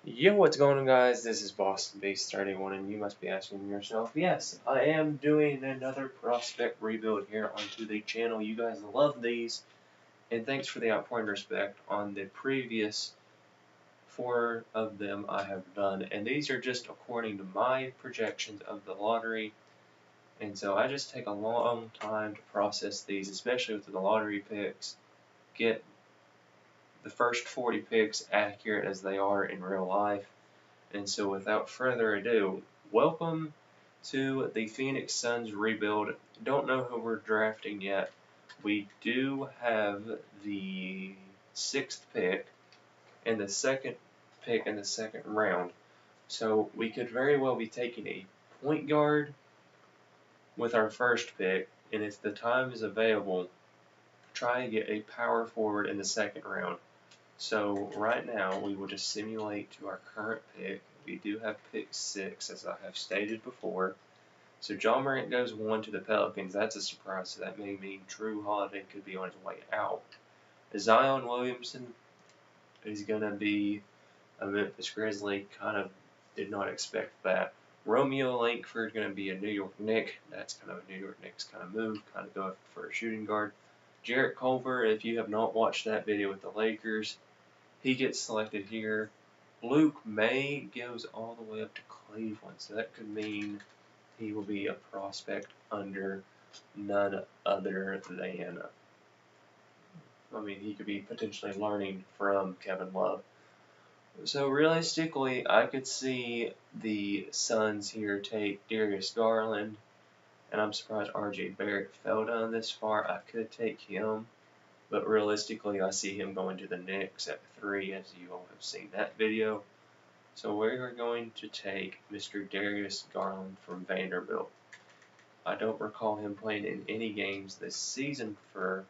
Yo, what's going on, guys? This is Boston Base 31, and you must be asking yourself, yes, I am doing another prospect rebuild here onto the channel. You guys love these, and thanks for the outpouring respect on the previous 4 of them I have done. And these are just according to my projections of the lottery, and so I just take a long time to process these, especially with the lottery picks, get the first 40 picks accurate as they are in real life. And so without further ado, welcome to the Phoenix Suns rebuild. Don't know who we're drafting yet. We do have the 6th pick and the second pick in the second round. So we could very well be taking a point guard with our first pick, and if the time is available, try and get a power forward in the second round. So right now we will just simulate to our current pick. We do have pick 6, as I have stated before. So John Morant goes 1 to the Pelicans. That's a surprise. So that may mean Drew Holiday could be on his way out. Zion Williamson is going to be a Memphis Grizzly. Kind of did not expect that. Romeo Langford going to be a New York Knick. That's kind of a New York Knicks kind of move. Kind of go for a shooting guard. Jarrett Culver, if you have not watched that video with the Lakers, he gets selected here. Luke May goes all the way up to Cleveland, so that could mean he will be a prospect under none other than, he could be potentially learning from Kevin Love. So realistically, I could see the Suns here take Darius Garland, and I'm surprised RJ Barrett fell down this far. I could take him. But realistically, I see him going to the Knicks at 3, as you all have seen that video. So we are going to take Mr. Darius Garland from Vanderbilt. I don't recall him playing in any games this season for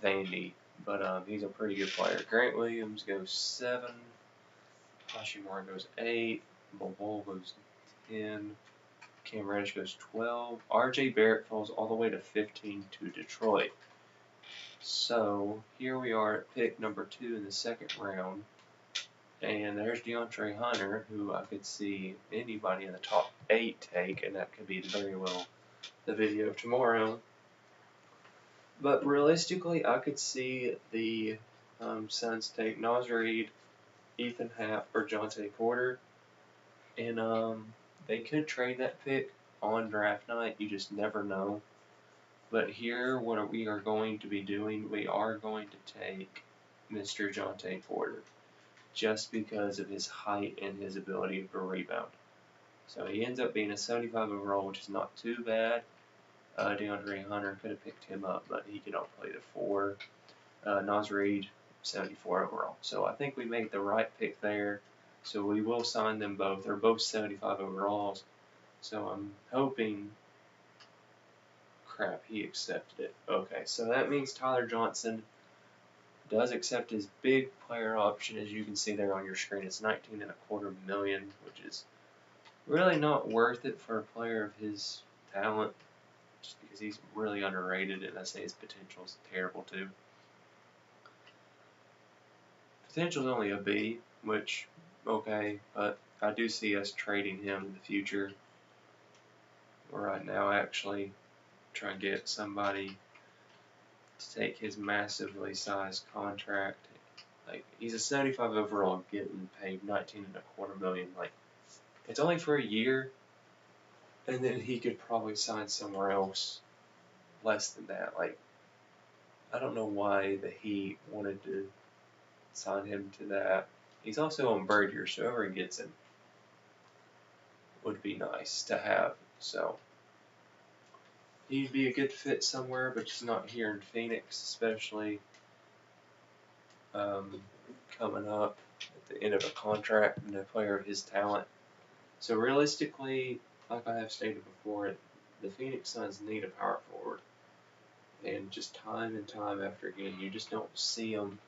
Vandy, but he's a pretty good player. Grant Williams goes 7, Hashimura goes 8, Bol goes 10, Cam Reddish goes 12, RJ Barrett falls all the way to 15 to Detroit. So here we are at pick number 2 in the second round, and there's DeAndre Hunter, who I could see anybody in the top 8 take, and that could be very well the video tomorrow. But realistically, I could see the Suns take Naz Reid, Ethan Happ, or Jonte Porter, and they could trade that pick on draft night. You just never know. But here, what we are going to be doing, we are going to take Mr. Jonte Porter, just because of his height and his ability to rebound. So he ends up being a 75 overall, which is not too bad. DeAndre Hunter could have picked him up, but he could not play the 4. Naz Reid, 74 overall. So I think we made the right pick there. So we will sign them both. They're both 75 overalls. So I'm hoping. Crap, he accepted it. Okay, so that means Tyler Johnson does accept his big player option, as you can see there on your screen. It's $19.25 million, which is really not worth it for a player of his talent, just because he's really underrated, and I say his potential is terrible too. Potential is only a B, which, okay, but I do see us trading him in the future. Right now, actually, try and get somebody to take his massively sized contract. Like, he's a 75 overall, getting paid $19.25 million. Like, it's only for a year, and then he could probably sign somewhere else less than that. Like, I don't know why the Heat wanted to sign him to that. He's also on bird year, so whoever gets him would be nice to have. So he'd be a good fit somewhere, but just not here in Phoenix, especially coming up at the end of a contract and a player of his talent. So realistically, like I have stated before, the Phoenix Suns need a power forward. And just time and time after again, you just don't see them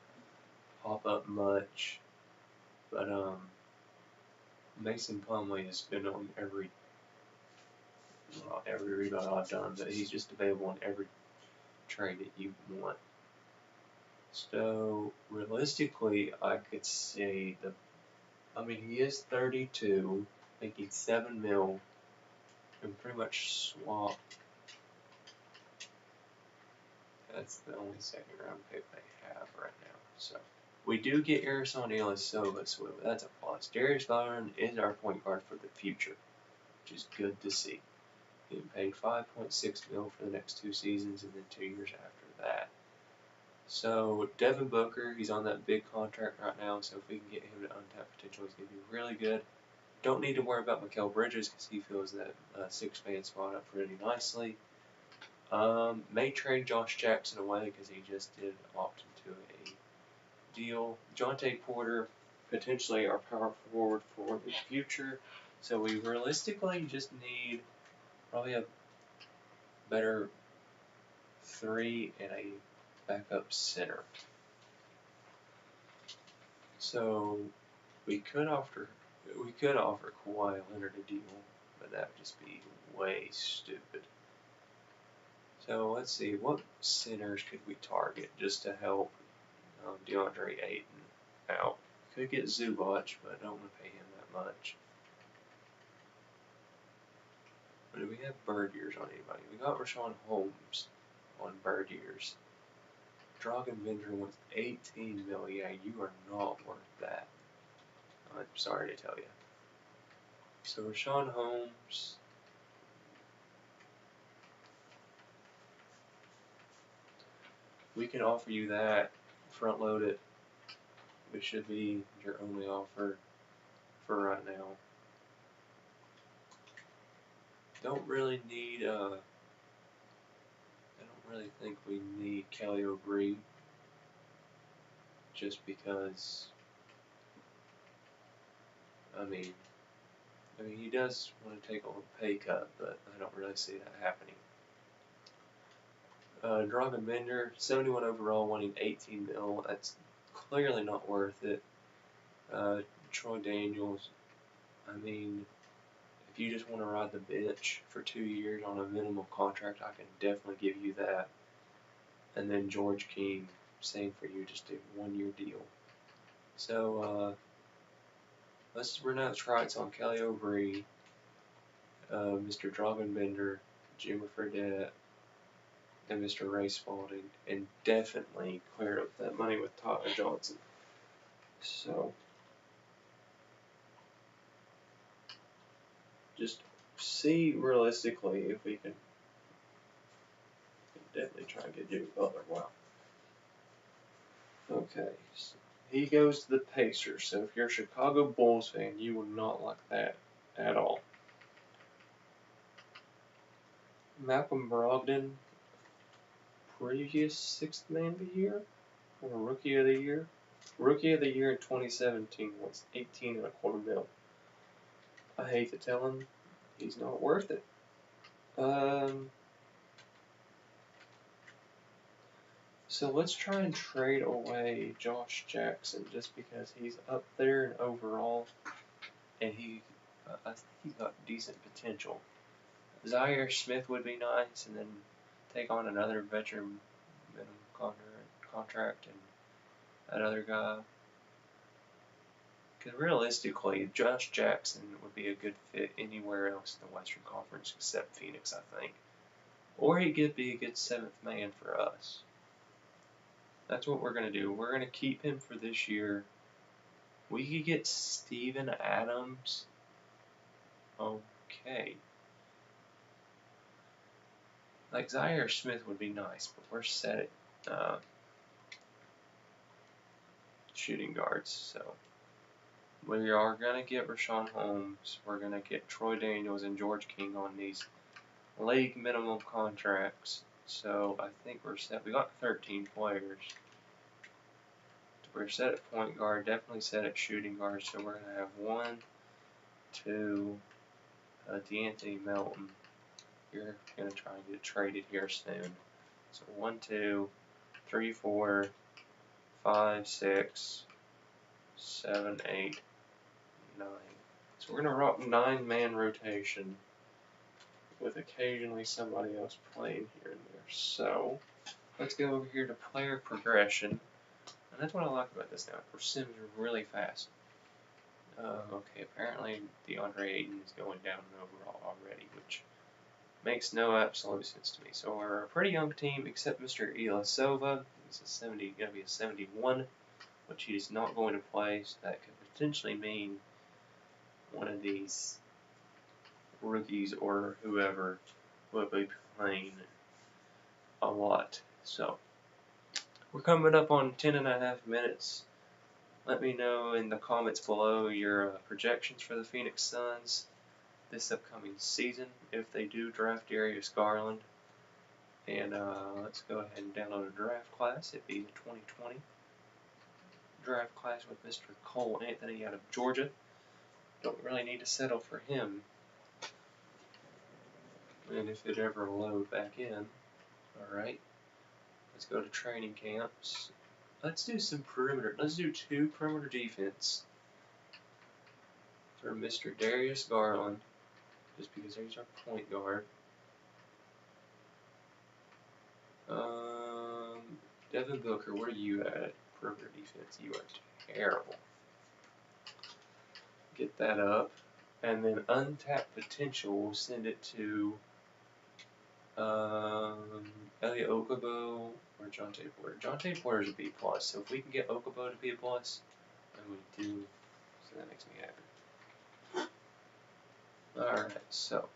pop up much. But Mason Plumlee has been on every rebound I've done, but he's just available in every trade that you want. So realistically, I could say he is 32, making 7 mil, and pretty much swap. That's the only second round pick they have right now. So we do get Ersan Ilyasova, so that's a plus. Darius Garland is our point guard for the future, which is good to see. Getting paid 5.6 mil for the next 2 seasons, and then 2 years after that. So Devin Booker, he's on that big contract right now, so if we can get him to untapped potential, he's going to be really good. Don't need to worry about Mikal Bridges because he fills that 6-man spot up pretty nicely. May trade Josh Jackson away because he just did opt into a deal. Jonte Porter, potentially our power forward for the future. So we realistically just need probably a better 3 and a backup center. So we could offer Kawhi Leonard a deal, but that would just be way stupid. So let's see, what centers could we target just to help DeAndre Ayton out? Could get Zubac, but I don't want to pay him that much. But do we have bird years on anybody? We got Rashawn Holmes on bird years. Dragan Bender wants 18 mil. Yeah, you are not worth that. I'm sorry to tell you. So Rashawn Holmes. We can offer you that, front load it. It should be your only offer for right now. Don't really need, I don't really think we need Kelly Oubre, just because, I mean, he does want to take a little pay cut, but I don't really see that happening. Dragan Bender, 71 overall, wanting 18 mil. That's clearly not worth it. Troy Daniels, I mean, if you just want to ride the bench for 2 years on a minimum contract, I can definitely give you that. And then George King, same for you, just a 1-year deal. So let's renounce rights on Kelly Oubre, Mr. Dragan Bender, Jimmy Fredette, and Mr. Ray Spalding, and definitely clear up that money with Tyler Johnson. So just see realistically if we can definitely try and get Jimmy Butler. Wow. Okay, so he goes to the Pacers. So if you're a Chicago Bulls fan, you will not like that at all. Malcolm Brogdon, previous 6th man of the year, or Rookie of the Year. Rookie of the Year in 2017 was 18.25 mil. I hate to tell him, he's not worth it. So let's try and trade away Josh Jackson just because he's up there in overall, and I think he's got decent potential. Zaire Smith would be nice, and then take on another veteran minimum contract and that other guy. Because realistically, Josh Jackson would be a good fit anywhere else in the Western Conference except Phoenix, I think. Or he could be a good 7th man for us. That's what we're going to do. We're going to keep him for this year. We could get Steven Adams. Okay. Like Zaire Smith would be nice, but we're set at shooting guards. So we are going to get Rashawn Holmes. We're going to get Troy Daniels and George King on these league minimum contracts. So I think we're set. We got 13 players. We're set at point guard, definitely set at shooting guard. So we're going to have 1, 2, DeAnthony Melton. You're going to try and get traded here soon. So 1, 2, 3, 4, 5, 6, 7, 8, 9. So we're going to rock 9-man rotation with occasionally somebody else playing here and there. So let's go over here to player progression. And that's what I like about this now. It sims really fast. Okay, apparently DeAndre Ayton is going down overall already, which makes no absolute sense to me. So we're a pretty young team, except Mr. Ilyasova. He's going to be a 71, which he's not going to play, so that could potentially mean one of these rookies or whoever will be playing a lot. So we're coming up on 10.5 minutes. Let me know in the comments below your projections for the Phoenix Suns this upcoming season if they do draft Darius Garland. And let's go ahead and download a draft class. It'd be the 2020 draft class with Mr. Cole Anthony out of Georgia. Don't really need to settle for him. And if it ever load back in, alright. Let's go to training camps. Let's do some perimeter. Let's do 2 perimeter defense for Mr. Darius Garland, just because he's our point guard. Devin Booker, where are you at? Perimeter defense, you are terrible. Get that up. And then untapped potential, we'll send it to Elliot Okubo or Jonte Porter. Jonte Porter's a B+, so if we can get Okubo to be a plus, then we do, so that makes me happy. Alright, so.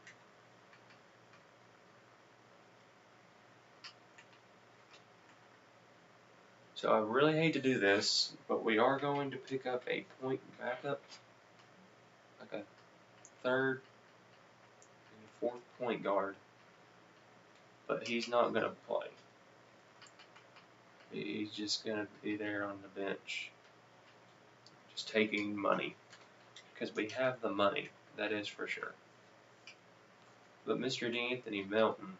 So I really hate to do this, but we are going to pick up a point backup, like a 3rd and 4th point guard, but he's not going to play. He's just going to be there on the bench, just taking money, because we have the money, that is for sure. But Mr. D'Anthony Melton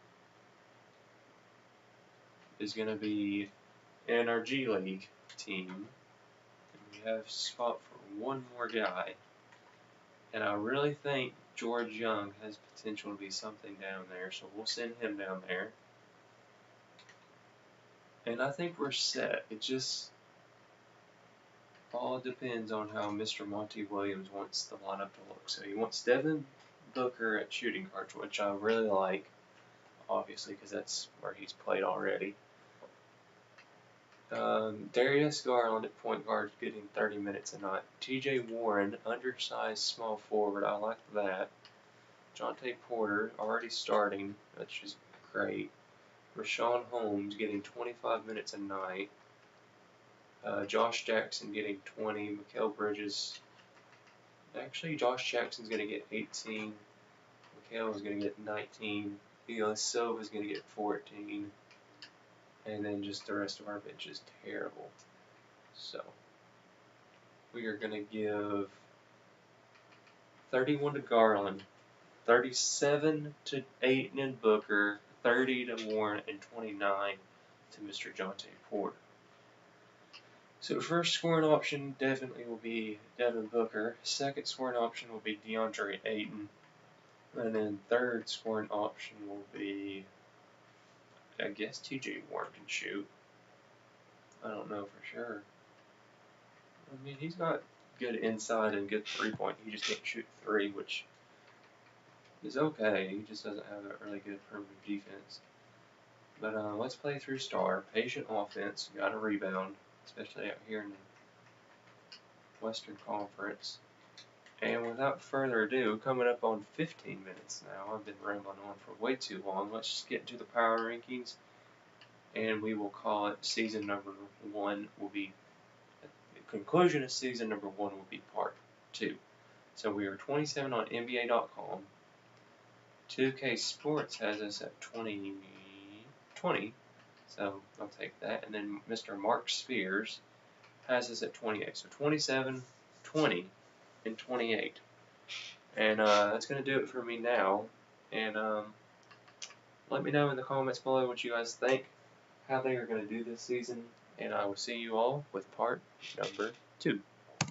is going to be in our G League team, and we have spot for one more guy, and I really think George Young has potential to be something down there, so we'll send him down there. And I think we're set. It just all depends on how Mr. Monty Williams wants the lineup to look. So he wants Devin Booker at shooting guard, which I really like, obviously, because that's where he's played already. Darius Garland at point guard getting 30 minutes a night. TJ Warren, undersized small forward, I like that. Jonte Porter, already starting, which is great. Rashawn Holmes getting 25 minutes a night. Josh Jackson getting 20. Mikal Bridges. Actually, Josh Jackson's going to get 18. Mikal is going to get 19. Ilyasova is going to get 14. And then just the rest of our bench is terrible. So, we are going to give 31 to Garland, 37 to Ayton and Booker, 30 to Warren, and 29 to Mr. Jonte Porter. So first scoring option definitely will be Devin Booker. Second scoring option will be DeAndre Ayton. And then third scoring option will be, I guess TJ Warren can shoot. I don't know for sure. I mean, he's got good inside and good 3-point. He just can't shoot 3, which is okay. He just doesn't have a really good perimeter defense. But let's play through star. Patient offense. Got to rebound, especially out here in the Western Conference. And without further ado, coming up on 15 minutes now. I've been rambling on for way too long. Let's just get into the power rankings. And we will call it season number 1 will be, the conclusion of season number 1 will be part 2. So we are 27 on NBA.com. 2K Sports has us at 20, so I'll take that. And then Mr. Mark Spears has us at 28. So 27, 20, and 28. And that's going to do it for me now. And let me know in the comments below what you guys think, how they are going to do this season. And I will see you all with part number 2.